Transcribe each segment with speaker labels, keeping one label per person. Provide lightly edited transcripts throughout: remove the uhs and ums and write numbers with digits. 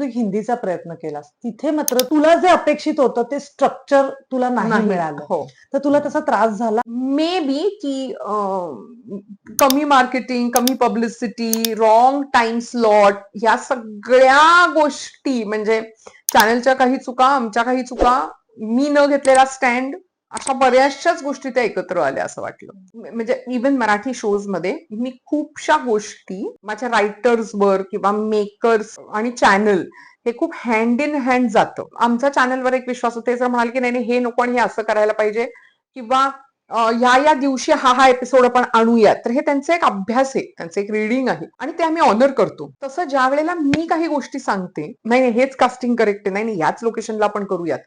Speaker 1: तू हिंदीचा प्रयत्न केलास, तिथे मात्र तुला जे अपेक्षित होतं ते स्ट्रक्चर तुला नाही मिळालं.
Speaker 2: हो.
Speaker 1: तर तुला त्याचा त्रास झाला?
Speaker 2: मे बी की कमी मार्केटिंग, कमी पब्लिसिटी, रॉंग टाइम स्लॉट, ह्या सगळ्या गोष्टी, म्हणजे चॅनलच्या काही चुका, आमच्या काही चुका, मी न घेतलेला स्टँड, अशा बऱ्याचशाच गोष्टी त्या एकत्र आल्या असं वाटलं. म्हणजे इव्हन मराठी शोज मध्ये मी खूपशा गोष्टी माझ्या रायटर्सवर किंवा मेकर्स आणि चॅनल हे खूप हँड इन हँड जातं. आमच्या चॅनलवर एक विश्वास होते, जर म्हणाल की नाही हे नको आणि हे असं करायला पाहिजे, किंवा या दिवशी हा एपिसोड आपण आणूयात, तर हे त्यांचा एक अभ्यास आहे, त्यांचं एक रिडिंग आहे आणि ते आम्ही ऑनर करतो. तसं ज्या वेळेला मी काही गोष्टी सांगते, नाही हेच कास्टिंग करेक्ट आहे, नाही याच लोकेशनला आपण करूयात,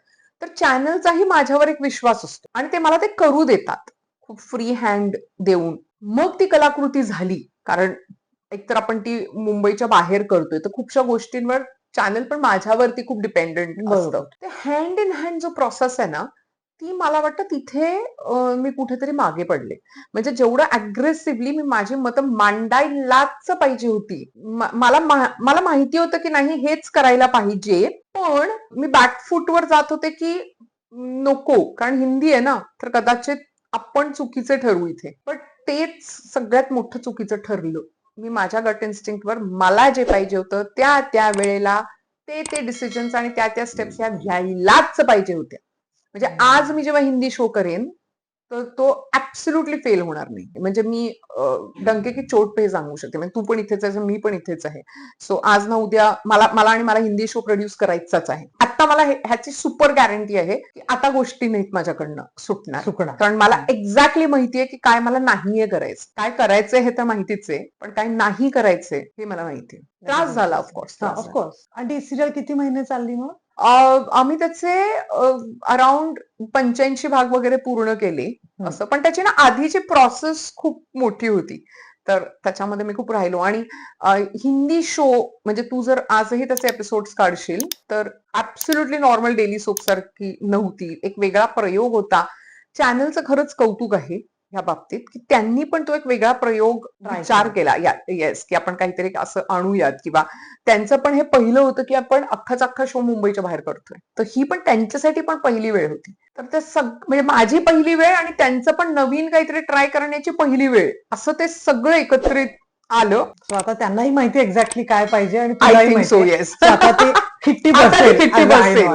Speaker 2: तर चॅनलचाही माझ्यावर एक विश्वास असतो आणि ते मला ते करू देतात खूप फ्री हँड देऊन. मग ती कलाकृती झाली, कारण एकतर आपण ती मुंबईच्या बाहेर करतोय, तर खूपशा गोष्टींवर चॅनल पण माझ्यावरती खूप डिपेंडंट असतं. ते हँड इन हँड जो प्रोसेस आहे ना, ती मला वाटतं तिथे मी कुठेतरी मागे पडले. म्हणजे जेवढं अग्रेसिव्हली मी माझी मतं मांडायलाच पाहिजे होती, मला माहिती होतं की नाही हेच करायला पाहिजे, पण मी बॅकफूटवर जात होते की नको, कारण हिंदी आहे ना, तर कदाचित आपण चुकीचे ठरवू इथे. पण तेच सगळ्यात मोठं चुकीचं ठरलं. मी माझ्या गट इन्स्टिंक्टवर मला जे पाहिजे होतं त्या वेळेला ते डिसिजन्स आणि त्या स्टेप्स ह्या घ्यायलाच पाहिजे होत्या. म्हणजे आज मी जेव्हा हिंदी शो करेन तर तो ऍब्सोल्युटली फेल होणार नाही. म्हणजे मी डंके की चोट पे सांगू शकते, म्हणजे तू पण इथेच आहे, मी पण इथेच आहे. सो आज ना उद्या मला हिंदी शो प्रोड्यूस करायचाच आहे. आता मला ह्याची सुपर गॅरंटी आहे की आता गोष्टी नाहीत माझ्याकडनं सुटणार, कारण मला एक्झॅक्टली माहितीये की काय मला नाहीये करायचं. काय करायचंय हे तर माहितीच आहे, पण काय नाही करायचंय हे मला माहितीये. त्रास झाला ऑफकोर्स.
Speaker 1: ऑफकोर्स. आणि ती सिरियल किती महिने चालली मग?
Speaker 2: आम्ही त्याचे अराउंड 85 भाग वगैरे पूर्ण केले असं. पण त्याची ना आधीची प्रोसेस खूप मोठी होती, तर त्याच्यामध्ये मी खूप राहिलो. आणि हिंदी शो म्हणजे तू जर आजही त्याचे एपिसोड्स काढशील तर ऍब्सोल्युटली नॉर्मल डेली सोप सारखी नव्हती. एक वेगळा प्रयोग होता. चॅनलचं खरंच कौतुक आहे ह्या बाबतीत की त्यांनी पण तो एक वेगळा प्रयोग विचार केला. येस, की आपण काहीतरी असं आणूयात, किंवा त्यांचं पण हे पहिलं होतं की आपण अख्खा शो मुंबईच्या बाहेर करतोय, तर ही पण त्यांच्यासाठी पण पहिली वेळ होती. तर ते म्हणजे माझी पहिली वेळ आणि त्यांचं पण नवीन काहीतरी ट्राय करण्याची पहिली वेळ, असं ते सगळं एकत्रित आलं.
Speaker 1: सो आता त्यांनाही माहिती एक्झॅक्टली काय पाहिजे आणि
Speaker 2: आय
Speaker 1: तुलाही
Speaker 2: थिंक सो,
Speaker 1: माहिती
Speaker 2: येस.
Speaker 1: आता ते 50
Speaker 2: आता ते
Speaker 1: बसेल.
Speaker 2: 50 बसेल.